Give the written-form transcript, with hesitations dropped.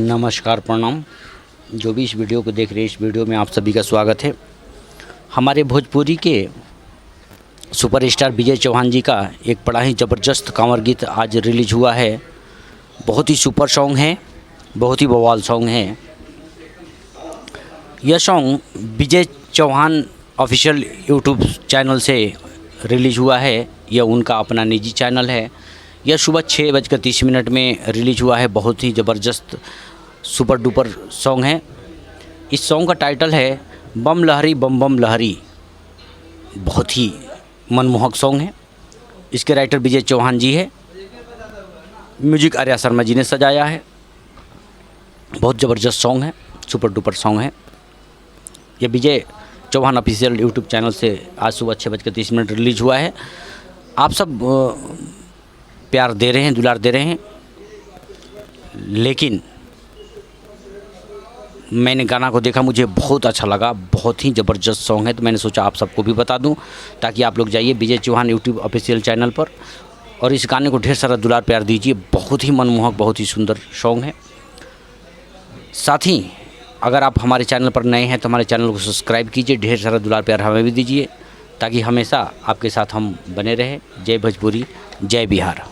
नमस्कार, प्रणाम। जो भी इस वीडियो को देख रहे हैं, इस वीडियो में आप सभी का स्वागत है। हमारे भोजपुरी के सुपरस्टार विजय चौहान जी का एक बड़ा ही ज़बरदस्त कांवर गीत आज रिलीज हुआ है। बहुत ही सुपर सॉन्ग है, बहुत ही बवाल सॉन्ग है। यह सॉन्ग विजय चौहान ऑफिशियल यूट्यूब चैनल से रिलीज हुआ है। यह उनका अपना निजी चैनल है। यह सुबह 6:30 में रिलीज हुआ है। बहुत ही ज़बरदस्त सुपर डुपर सॉन्ग है। इस सॉन्ग का टाइटल है बम लहरी बम बम लहरी। बहुत ही मनमोहक सॉन्ग है। इसके राइटर विजय चौहान जी है। म्यूजिक आर्या शर्मा जी ने सजाया है। बहुत ज़बरदस्त सॉन्ग है, सुपर डुपर सॉन्ग है। यह विजय चौहान ऑफिशियल यूट्यूब चैनल से आज सुबह 6:30 रिलीज हुआ है। आप सब प्यार दे रहे हैं, दुलार दे रहे हैं, लेकिन मैंने गाना को देखा, मुझे बहुत अच्छा लगा। बहुत ही ज़बरदस्त सॉन्ग है, तो मैंने सोचा आप सबको भी बता दूं, ताकि आप लोग जाइए विजय चौहान यूट्यूब ऑफिशियल चैनल पर और इस गाने को ढेर सारा दुलार प्यार दीजिए। बहुत ही मनमोहक, बहुत ही सुंदर सॉन्ग है। साथ ही अगर आप हमारे चैनल पर नए हैं तो हमारे चैनल को सब्सक्राइब कीजिए, ढेर सारा दुलार प्यार हमें भी दीजिए, ताकि हमेशा आपके साथ हम बने रहें। जय भोजपुरी, जय बिहार।